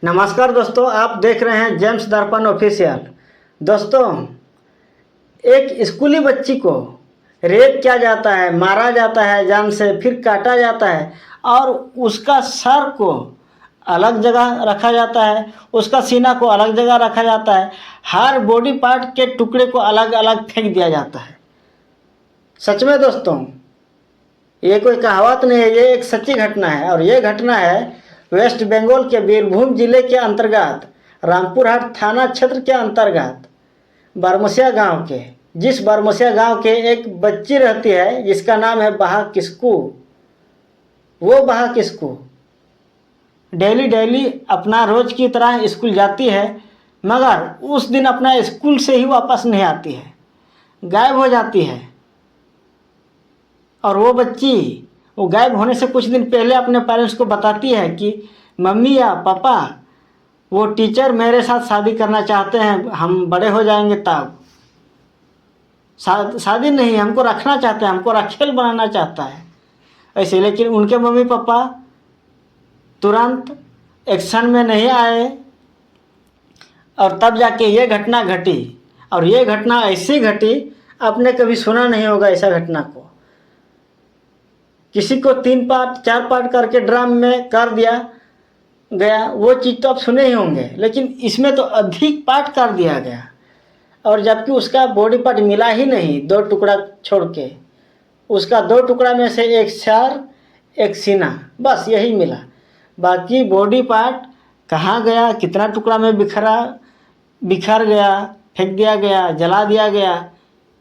नमस्कार दोस्तों, आप देख रहे हैं जेम्स दर्पण ऑफिशियल। दोस्तों, एक स्कूली बच्ची को रेप किया जाता है, मारा जाता है जान से, फिर काटा जाता है और उसका सर को अलग जगह रखा जाता है, उसका सीना को अलग जगह रखा जाता है, हर बॉडी पार्ट के टुकड़े को अलग अलग फेंक दिया जाता है। सच में दोस्तों, ये कोई कहावत नहीं है, ये एक सच्ची घटना है। और ये घटना है वेस्ट बंगाल के बीरभूम जिले के अंतर्गत रामपुरहाट थाना क्षेत्र के अंतर्गत बरमसिया गांव के, जिस बरमसिया गांव के एक बच्ची रहती है जिसका नाम है बहा किस्कू। वो बहा किस्कू डेली डेली अपना रोज की तरह स्कूल जाती है, मगर उस दिन अपना स्कूल से ही वापस नहीं आती है, गायब हो जाती है। और वो बच्ची वो गायब होने से कुछ दिन पहले अपने पेरेंट्स को बताती है कि मम्मी या पापा, वो टीचर मेरे साथ शादी करना चाहते हैं, हम बड़े हो जाएंगे तब। शादी नहीं, हमको रखना चाहते हैं, हमको रखेल बनाना चाहता है ऐसे। लेकिन उनके मम्मी पापा तुरंत एक्शन में नहीं आए और तब जाके ये घटना घटी। और ये घटना ऐसी घटी, आपने कभी सुना नहीं होगा ऐसा घटना को। किसी को 3 पार्ट 4 पार्ट करके ड्राम में कर दिया गया, वो चीज़ तो आप सुने ही होंगे, लेकिन इसमें तो अधिक पार्ट कर दिया गया। और जबकि उसका बॉडी पार्ट मिला ही नहीं, 2 टुकड़ा छोड़ के। उसका 2 टुकड़ा में से एक सर, एक सीना, बस यही मिला। बाकी बॉडी पार्ट कहाँ गया, कितना टुकड़ा में बिखर गया, फेंक दिया गया, जला दिया गया,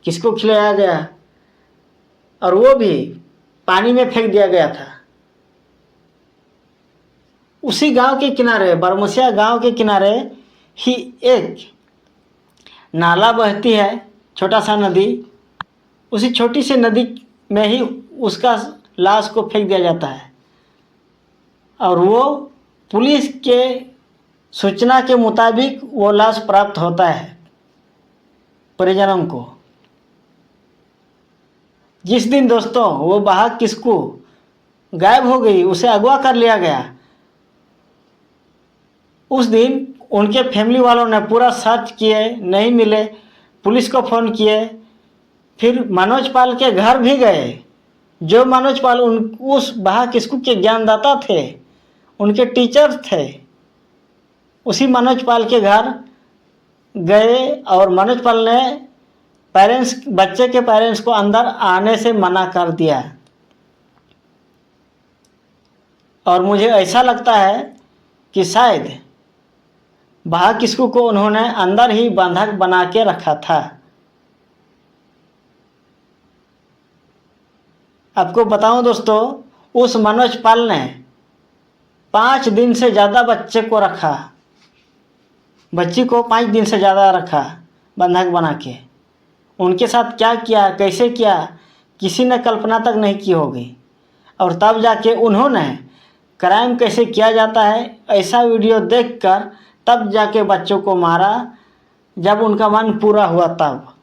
किसको खिलाया गया, और वो भी पानी में फेंक दिया गया था। उसी गांव के किनारे, बरमसिया गांव के किनारे ही एक नाला बहती है, छोटा सा नदी। उसी छोटी सी नदी में ही उसका लाश को फेंक दिया जाता है। और वो पुलिस के सूचना के मुताबिक वो लाश प्राप्त होता है परिजनों को। जिस दिन दोस्तों वो बहा किस्कू गायब हो गई, उसे अगवा कर लिया गया, उस दिन उनके फैमिली वालों ने पूरा सर्च किए, नहीं मिले, पुलिस को फ़ोन किए, फिर मनोज पाल के घर भी गए। जो मनोज पाल उस बहा किस्कू के ज्ञानदाता थे, उनके टीचर थे, उसी मनोज पाल के घर गए और मनोज पाल ने बच्चे के पेरेंट्स को अंदर आने से मना कर दिया। और मुझे ऐसा लगता है कि शायद बहा किस्कू को उन्होंने अंदर ही बंधक बना के रखा था। आपको बताऊं दोस्तों, उस मनोज पाल ने 5 दिन से ज़्यादा बच्चे को रखा, बच्ची को 5 दिन से ज़्यादा रखा बंधक बना के। उनके साथ क्या किया, कैसे किया, किसी ने कल्पना तक नहीं की होगी। और तब जाके उन्होंने क्राइम कैसे किया जाता है ऐसा वीडियो देखकर तब जाके बच्चों को मारा। जब उनका मन पूरा हुआ, तब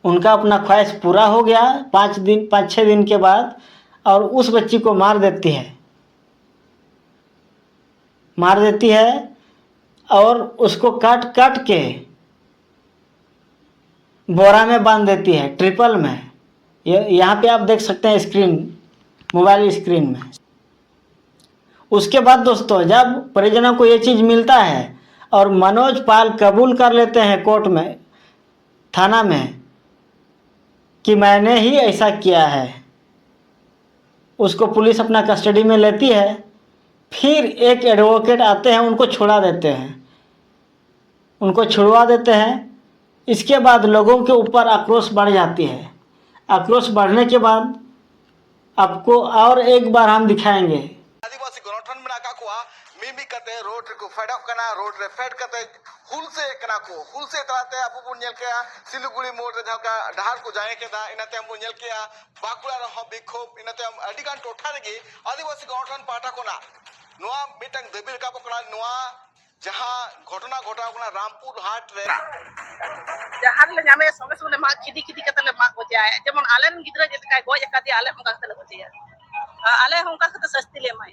उनका अपना ख्वाहिश पूरा हो गया 5-6 दिन के बाद, और उस बच्ची को मार देती है और उसको काट काट के बोरा में बांध देती है, ट्रिपल में। यहाँ पे आप देख सकते हैं स्क्रीन, मोबाइल स्क्रीन में। उसके बाद दोस्तों, जब परिजनों को ये चीज़ मिलता है और मनोज पाल कबूल कर लेते हैं कोर्ट में, थाना में, कि मैंने ही ऐसा किया है, उसको पुलिस अपना कस्टडी में लेती है। फिर एक एडवोकेट आते हैं, उनको छुड़ा देते हैं। इसके बाद लोगों के ऊपर आक्रोश बढ़ जाती है। आक्रोश बढ़ने के बाद आपको और एक बार हम दिखाएंगे। आदिवासी गठन में मिमी कते रोड रे को फेडअप करना, रोड रे फेड कते हुल से कना को हुल से तराते अब बुन नेल के सिलीगुड़ी मोड़ रे का डहार को जाए के दा इनाते हम नेल के बाकुड़ा रे बिखोब इनाते हम अडिगान टोठा रे आदिवासी गठन पाटा कोना नोआ मिटंग देबिर का पकड़ा नोआ जहां घटना घटा कोना रामपुर हाट रे जहां ले जामे संगे संगे मा खिदी खिदी कतले मा को जाए जेमन आलेन गिदरा जे काय गोय एकादी आले हम का कतले को जाए आले हम का कत सस्ती ले माय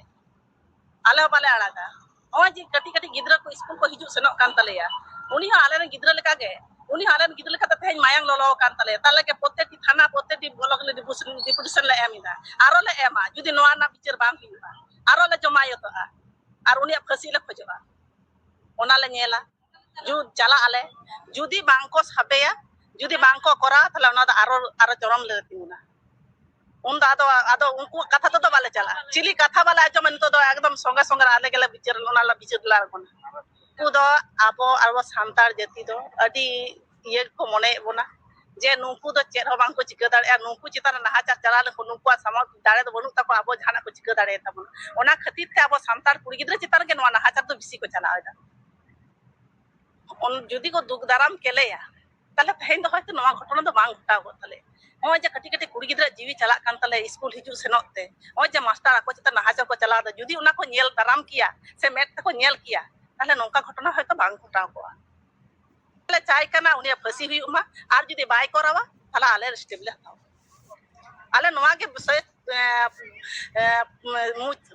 आले बाले आड़ा का ᱱᱚᱜᱼᱚᱭ ᱡᱮ ᱠᱟᱹᱴᱤᱡ ᱠᱟᱹᱴᱤᱡ ᱜᱤᱫᱽᱨᱟᱹ ᱠᱚ ᱥᱠᱩᱞ ᱠᱚ ᱦᱤᱡᱩᱜ ᱥᱮᱱᱚᱜ ᱠᱟᱱ ᱛᱟᱞᱮᱭᱟ, ᱩᱱᱤ ᱦᱚᱸ ᱟᱞᱮᱨᱮᱱ ᱜᱤᱫᱽᱨᱟᱹ ᱞᱮᱠᱟᱜᱮ, ᱩᱱᱤ ᱦᱚᱸ ᱟᱞᱮᱨᱮᱱ ᱜᱤᱫᱽᱨᱟᱹ ᱞᱮᱠᱟᱛᱮ ᱛᱮᱦᱮᱧ ᱢᱟᱭᱟᱝ ᱞᱚᱞᱚ ᱟᱠᱟᱱ ᱛᱟᱞᱮᱭᱟ, ᱛᱟᱦᱞᱮ ᱯᱨᱚᱛᱮᱠᱴᱤ ᱛᱷᱟᱱᱟ ᱯᱨᱚᱛᱮᱠᱴᱤ ᱵᱞᱚᱠ ᱨᱮ ᱰᱤᱯᱩᱴᱮᱥᱚᱱ ᱞᱮ ᱮᱢ ᱮᱫᱟ, ᱟᱨᱚ ᱞᱮ ᱮᱢᱟ ᱡᱩᱫᱤ ᱱᱚᱣᱟ ᱨᱮᱱᱟᱜ ᱵᱤᱪᱟᱹᱨ ᱵᱟᱝ ᱦᱩᱭᱩᱜᱼᱟ, ᱟᱨᱚ ᱞᱮ ᱡᱚᱢᱟᱭᱚᱛᱚᱜᱼᱟ ᱟᱨ ᱩᱱᱤᱭᱟᱜ ᱯᱷᱟᱹᱥᱤ ᱞᱮ ᱠᱷᱚᱡᱚᱜᱼᱟ, ᱚᱱᱟ ᱞᱮ ᱧᱮᱞᱟ, ᱪᱟᱞᱟᱜ ᱟᱞᱮ, ᱡᱩᱫᱤ ᱵᱟᱝᱠᱚ ᱥᱟᱵᱮᱭᱟ, ᱡᱩᱫि ᱵᱟᱝᱠᱚ ᱠᱚᱨᱟᱣᱟ, ᱛᱟᱦᱞᱮ ᱚᱱᱟ ᱫᱚ ᱟᱨᱚ ᱪᱚᱨᱚᱢ ᱞᱮ ᱛᱤᱸᱜᱩᱱᱟ, ᱩᱱᱫᱚ ᱟᱫᱚ ᱩᱱᱠᱩᱣᱟᱜ ᱠᱟᱛᱷᱟ ᱛᱮᱫᱚ ᱵᱟᱞᱮ ᱪᱟᱞᱟᱜᱼᱟ, ᱪᱤᱞᱤ ᱠᱟᱛᱷᱟ ᱵᱟᱞᱮ ᱟᱸᱡᱚᱢᱟ, ᱱᱤᱛᱚᱜ ᱫᱚ ᱮᱠᱫᱚম ᱥᱚᱸᱜᱮ ᱥᱚᱸᱜᱮ ᱟᱞᱮ ᱜᱮᱞᱮ ᱵᱤᱪᱟᱹᱨ, ᱚᱱᱟ ᱵᱤᱪᱟᱹᱨ ᱞᱮ ᱟᱬᱜᱚᱱᱟ, ᱩᱱᱠᱩ ᱫᱚ ᱟᱵᱚ ᱥᱟᱱᱛᱟᱲ ᱡᱟᱹᱛᱤ ᱫᱚ ᱟᱹᱰᱤ ᱤᱭᱟᱹ ᱠᱚ ᱢᱚᱱᱮᱭᱮᱫ ᱵᱚᱱᱟ, ᱡᱮ ᱱᱩᱠᱩ ᱫᱚ ᱪᱮᱫ ᱦᱚᱸ ᱵᱟᱝᱠᱚ ᱪᱤᱠᱟᱹ ᱫᱟᱲᱮᱭᱟᱜᱼᱟ, ᱱᱩᱠᱩ ᱪᱮᱛᱟᱱ ᱨᱮ ᱱᱟᱦᱟᱪᱟᱨ ᱪᱟᱞᱟᱣ ᱞᱮᱱᱠᱷᱟᱱ ᱱᱩᱠᱩᱣᱟᱜ ᱥᱟᱢᱚᱨᱛᱷᱚ ᱫᱟᱲᱮ ᱫᱚ ᱵᱟᱹᱱᱩᱜ ᱛᱟᱠᱚᱣᱟ, ᱟᱵᱚ ᱡᱟᱦᱟᱱᱟᱜ ᱠᱚ ᱪᱤᱠᱟᱹ ᱫᱟᱲᱮᱭᱟ ᱛᱟᱵᱚᱱᱟ, ᱚᱱᱟ ᱠᱷᱟᱹᱛᱤᱨ ᱛᱮ ᱟᱵᱚ ᱥᱟᱱᱛᱟᱲ ᱠᱩᱲᱤ ᱜᱤᱫᱽᱨᱟᱹ ᱪᱮᱛᱟᱱ ᱨᱮᱜᱮ ᱱᱚᱣᱟ ᱱᱟᱦᱟᱪᱟᱨ ᱫᱚ ᱵᱤᱥᱤ ᱠᱚ ᱪᱟᱞᱟᱣ ᱮᱫᱟ, ᱡᱩᱫᱤ ᱠᱚ ᱫᱩᱜ ᱫᱟᱨᱟᱢ ᱠᱮᱞᱮᱭᱟ, ᱛᱟᱦᱞᱮ ᱛᱮᱦᱮᱧ ᱫᱚ ᱦᱚᱭᱛᱳ ᱱᱚᱣᱟ ᱜᱷᱚᱴᱚᱱᱟ ᱫᱚ ᱵᱟᱝ ᱜᱷᱚᱴᱟᱣ ᱠᱚᱜ ᱛᱟᱞᱮᱭᱟ, ᱱᱚᱜᱼᱚᱭ ᱡᱮ ᱠᱟᱹᱴᱤᱡ ᱠᱟᱹᱴᱤᱡ ᱠᱩᱲᱤ ᱜᱤᱫᱽᱨᱟᱹ ᱡᱤᱣᱤ ᱪᱟᱞᱟᱜ ᱠᱟᱱ ᱛᱟᱞᱮ ᱥᱠᱩᱞ ᱦᱤᱡᱩᱜ ᱥᱮᱱᱚᱜ ᱛᱮ, ᱱᱚᱜᱼᱚᱭ ᱡᱮ ᱢᱟᱥᱴᱟᱨ ᱟᱠᱚ ᱪᱮᱛᱟᱱ ᱱᱟᱦᱟᱪᱟᱨ ᱠᱚ ᱪᱟᱞᱟᱣ ᱮᱫᱟ, ᱡᱩᱫᱤ ᱚᱱᱟ ᱠᱚ ᱧᱮᱞ ᱫᱟᱨᱟᱢ ᱠᱮᱭᱟ ᱥᱮ ᱢᱮᱫ ᱛᱮᱠᱚ ᱧᱮᱞ ᱠᱮᱭᱟ, ᱛᱟᱦᱞᱮ ᱱᱚᱝᱠᱟ ᱜᱷᱚᱴᱚᱱᱟ ᱦᱚᱭᱛᱳ ᱵᱟᱝ ᱜᱷᱚᱴᱟᱣ ᱠᱚᱜᱼᱟ, ᱞᱮ ᱪᱟᱭ ᱠᱟᱱᱟ ᱩᱱᱤᱭᱟᱜ ᱯᱷᱟᱹᱥᱤ ᱦᱩᱭᱩᱜ ᱢᱟ, ᱟᱨ ᱡᱩᱫᱤ ᱵᱟᱭ ᱠᱚᱨᱟᱣᱟ ᱛᱟᱦᱞᱮ ᱟᱞᱮ ᱥᱴᱮᱯ ᱞᱮ ᱦᱟᱛᱟᱣᱟ, ᱟᱞᱮ ᱱᱚᱣᱟ ᱜᱮ ᱵᱤᱥᱚᱭ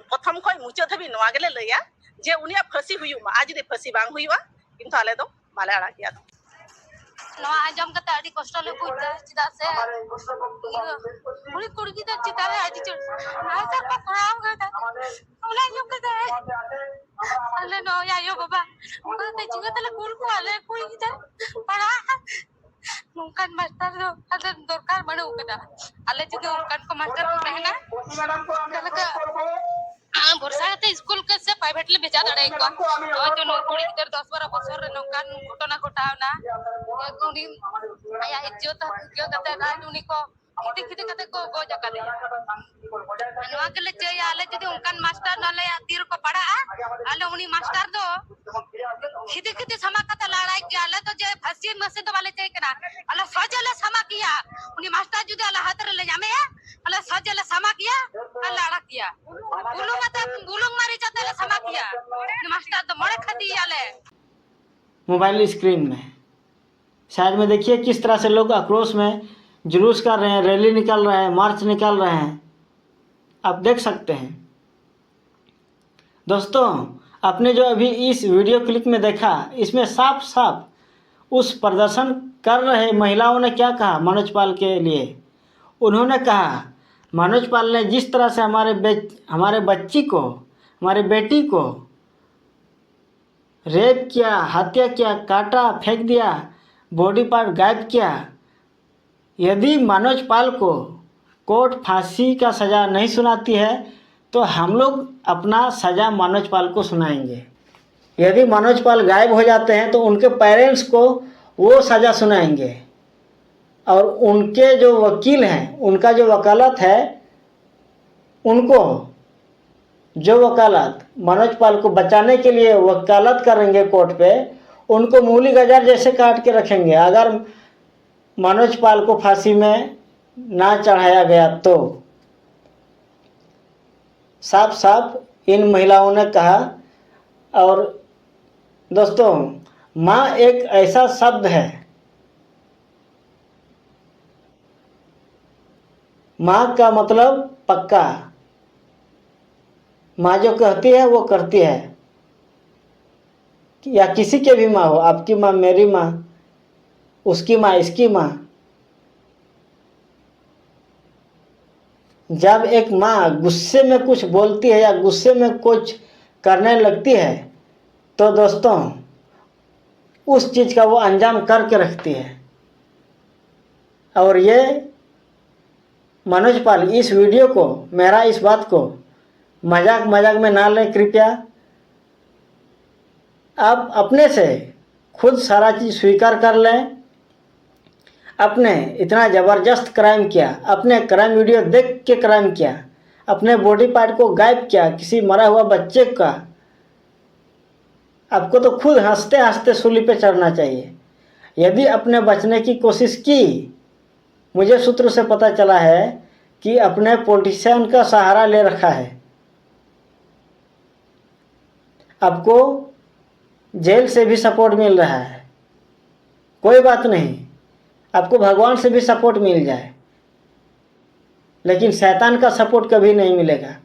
ᱯᱨᱚᱛᱷᱚᱢ ᱠᱷᱚᱱ ᱢᱩᱪᱟᱹᱫ ᱫᱷᱟᱹᱵᱤᱡ ᱱᱚᱣᱟ ᱜᱮᱞᱮ ᱞᱟᱹᱭᱟ, ᱡᱮ ᱩᱱᱤᱭᱟᱜ ᱯᱷᱟᱹᱥᱤ ᱦᱩᱭᱩᱜ ᱢᱟ, ᱟᱨ ᱡᱩᱫᱤ ᱯᱷᱟᱹᱥᱤ ᱵᱟᱝ ᱦᱩᱭᱩᱜᱼᱟ, ᱠᱤᱱᱛᱩ ᱟᱞᱮ ᱫᱚ ᱵᱟᱞᱮ ᱟᱲᱟᱜ ᱜᱮᱭᱟ, ᱱᱚᱣᱟ ᱟᱸᱡᱚᱢ ᱠᱟᱛᱮ ᱟᱹᱰᱤ ᱠᱚᱥᱴᱚ ᱞᱮ ᱵᱩᱡ ᱮᱫᱟ, ᱪᱮᱫᱟᱜ ᱥᱮ ᱠᱩᱲᱤ ᱜᱤᱫᱽᱨᱟᱹ ᱪᱮᱛᱟᱱ ᱨᱮ ᱟᱹᱰᱤ ᱡᱳᱨ ᱱᱟᱦᱟᱪᱟᱨ ᱠᱚ ᱠᱚᱨᱟᱣ ᱠᱟᱫᱟ, ᱚᱱᱟ ᱟᱸᱡᱚᱢ ᱠᱟᱛᱮ ᱟᱞᱮ ᱱᱚᱜᱼᱚᱭ ᱟᱭᱳ ᱵᱟᱵᱟ ᱚᱱᱠᱟ ᱪᱤᱠᱟᱹ ᱛᱮᱞᱮ ᱠᱩᱞ ᱠᱚᱣᱟ, ᱟᱞᱮ ᱠᱩᱲᱤ ᱜᱤᱫᱽᱨᱟᱹ ᱯᱟᱲᱦᱟᱜ ᱱᱚᱝᱠᱟᱱ ᱢᱟᱥᱴᱟᱨ ᱫᱚ ᱟᱞᱮ ᱫᱚᱨᱠᱟর ᱵᱟᱹᱱᱩᱜ ᱠᱟᱫᱟ, ᱟᱞᱮ ᱡᱩᱫᱤ ᱚᱱᱠᱟᱱ ᱠᱚ ᱢᱟᱥᱴᱟᱨ ᱠᱚ ᱛᱟᱦᱮᱱᱟ, ᱛᱟᱦᱞᱮ ᱵᱷᱚᱨᱥᱟ ᱠᱟᱛᱮ ᱥᱠᱩᱞ ᱠᱚ ᱥᱮ ᱯᱨᱟᱭᱵᱷᱮᱴ ᱞᱮ ᱵᱷᱮᱡᱟ ᱫᱟᱲᱮ ᱠᱚᱣᱟ, ᱦᱚᱭᱛᱚ ᱠᱩᱲᱤ ᱜᱤᱫᱽᱨᱟᱹ 10-12 ᱵᱚᱪᱷᱚᱨ ᱨᱮ ᱱᱚᱝᱠᱟᱱ ᱜᱷᱚᱴᱚᱱᱟ ᱜᱷᱚᱴᱟᱣᱱᱟ, ᱩᱱᱤ ᱟᱭᱟᱜ ᱤজ্ᱡᱚᱛ ᱤᱭᱟᱹ ᱠᱟᱛᱮ ᱩᱱᱤ ko ᱠᱷᱤᱫᱤ ᱠᱟᱛᱮ ko goj akadaya, ᱱᱚᱣᱟ ᱜᱮᱞᱮ ᱪᱟᱹᱭᱟ, ᱟᱞᱮ ᱡᱩᱫᱤ ᱚᱱᱠᱟᱱ ᱢᱟᱥᱴᱟᱨ ᱟᱞᱮᱭᱟᱜ ᱛᱤ ᱨᱮᱠᱚ ᱯᱟᱲᱟᱜᱼᱟ, ᱟᱞᱮ ᱩᱱᱤ ᱢᱟᱥᱴᱟᱨ ᱫᱚ ᱠᱷᱤᱫᱤ ᱥᱟᱢᱟ ᱠᱟᱛᱮ ᱞᱮ ᱟᱲᱟᱜ ᱠᱮᱭᱟ, ᱟᱞᱮ ᱫᱚ ᱡᱮ ᱯᱷᱟᱹᱥᱤ ᱢᱟᱥᱤ ᱫᱚ ᱵᱟᱞᱮ ᱪᱟᱹᱭ ᱠᱟᱱᱟ, ᱟᱞᱮ ᱥᱚᱡᱷᱮ ᱞᱮ ᱥᱟᱢᱟ ᱠᱮᱭᱟ, ᱩᱱᱤ ᱢᱟᱥᱴᱟর ᱡᱩᱫᱤ ᱟᱞᱮ ᱦᱟᱛ ᱨᱮᱞᱮ ᱧᱟᱢᱮᱭᱟ, ᱟᱞᱮ ᱥᱚᱡᱷᱮ ᱞᱮ ᱥᱟᱢᱟ ᱠᱮᱭᱟ ᱟᱨ ᱞᱮ ᱟᱲᱟᱜ ᱠᱮᱭᱟ, बुलुंग मारी जाते ले समा किया, मास्टर तो मोड़े खाती आले। मोबाइल स्क्रीन में साइड में देखिए किस तरह से लोग आक्रोश में जुलूस कर रहे हैं, रैली निकाल रहे हैं, मार्च निकाल रहे हैं, आप देख सकते हैं। दोस्तों, आपने जो अभी इस वीडियो क्लिप में देखा, इसमें साफ साफ उस प्रदर्शन कर रहे महिलाओं ने क्या कहा मनोज पाल के लिए। उन्होंने कहा मनोज पाल ने जिस तरह से हमारे बच्ची को, हमारे बेटी को रेप किया, हत्या किया, काटा, फेंक दिया, बॉडी पार्ट गायब किया, यदि मनोज पाल को कोर्ट फांसी का सज़ा नहीं सुनाती है तो हम लोग अपना सज़ा मनोज पाल को सुनाएंगे। यदि मनोज पाल गायब हो जाते हैं तो उनके पेरेंट्स को वो सज़ा सुनाएंगे, और उनके जो वकील हैं, उनका जो वकालत है, उनको जो वकालत मनोज पाल को बचाने के लिए वकालत करेंगे कोर्ट पे, उनको मूली गजार जैसे काट के रखेंगे अगर मनोज पाल को फांसी में ना चढ़ाया गया तो। साफ साफ इन महिलाओं ने कहा। और दोस्तों, माँ एक ऐसा शब्द है, माँ का मतलब पक्का। माँ जो कहती है वो करती है, या किसी के भी माँ हो, आपकी माँ, मेरी माँ, उसकी माँ, इसकी माँ। जब एक माँ गुस्से में कुछ बोलती है या गुस्से में कुछ करने लगती है तो दोस्तों उस चीज़ का वो अंजाम करके रखती है। और ये मनोज पाल इस वीडियो को, मेरा इस बात को मजाक में ना लें कृपया। आप अपने से खुद सारा चीज़ स्वीकार कर लें। अपने इतना ज़बरदस्त क्राइम किया, अपने क्राइम वीडियो देख के क्राइम किया, अपने बॉडी पार्ट को गायब किया, किसी मरा हुआ बच्चे का। आपको तो खुद हंसते हंसते सूली पे चढ़ना चाहिए। यदि अपने बचने की कोशिश की, मुझे सूत्र से पता चला है कि अपने पॉलिटिशियन का सहारा ले रखा है। आपको जेल से भी सपोर्ट मिल रहा है, कोई बात नहीं, आपको भगवान से भी सपोर्ट मिल जाए, लेकिन शैतान का सपोर्ट कभी नहीं मिलेगा।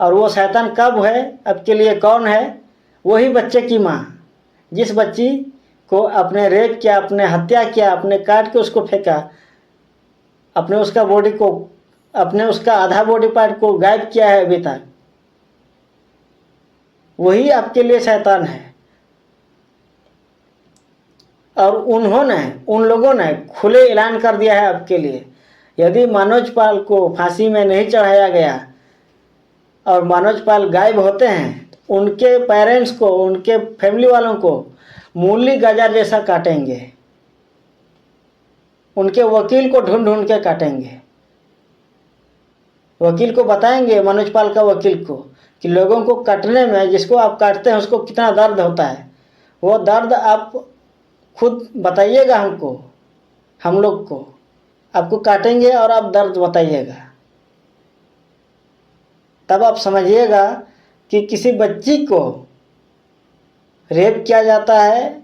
और वो शैतान कब है, आपके लिए कौन है, वही बच्चे की माँ जिस बच्ची को आपने रेप किया, आपने हत्या किया, आपने काट के उसको फेंका, अपने उसका बॉडी को, अपने उसका आधा बॉडी पार्ट को गायब किया है अभी तक, वही आपके लिए शैतान है। और उन लोगों ने खुले ऐलान कर दिया है आपके लिए, यदि मनोज पाल को फांसी में नहीं चढ़ाया गया और मनोज पाल गायब होते हैं, उनके पेरेंट्स को, उनके फैमिली वालों को मूली गाजर जैसा काटेंगे, उनके वकील को ढूंढ ढूंढ के काटेंगे। वकील को बताएंगे, मनोज पाल का वकील को, कि लोगों को काटने में, जिसको आप काटते हैं उसको कितना दर्द होता है। वो दर्द आप खुद बताइएगा हमको, हम लोग को, आपको काटेंगे और आप दर्द बताइएगा, तब आप समझिएगा कि किसी बच्ची को रेप किया जाता है,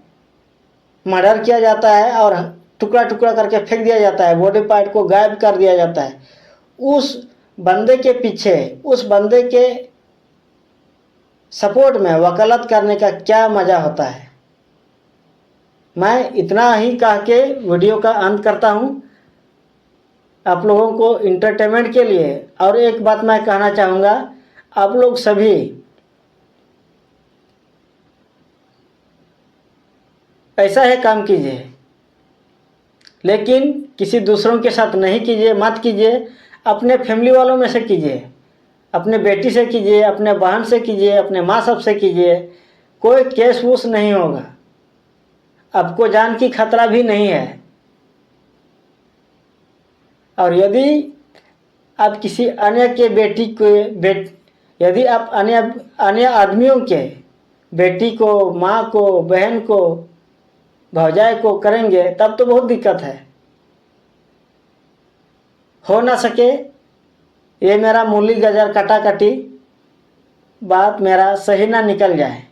मर्डर किया जाता है और टुकड़ा टुकड़ा करके फेंक दिया जाता है, बॉडी पार्ट को गायब कर दिया जाता है। उस बंदे के पीछे, उस बंदे के सपोर्ट में वकालत करने का क्या मज़ा होता है। मैं इतना ही कह के वीडियो का अंत करता हूँ आप लोगों को इंटरटेनमेंट के लिए। और एक बात मैं कहना चाहूँगा, आप लोग सभी ऐसा है काम कीजिए, लेकिन किसी दूसरों के साथ नहीं कीजिए, मत कीजिए। अपने फैमिली वालों में से कीजिए, अपने बेटी से कीजिए, अपने बहन से कीजिए, अपने माँ सब से कीजिए। कोई केस वूस नहीं होगा, आपको जान की खतरा भी नहीं है। और यदि आप किसी अन्य के बेटी को यदि आप अन्य आदमियों के बेटी को, माँ को, बहन को, भौजाई को करेंगे, तब तो बहुत दिक्कत है। हो ना सके ये मेरा मूली गाजर कटाकटी बात मेरा सही ना निकल जाए।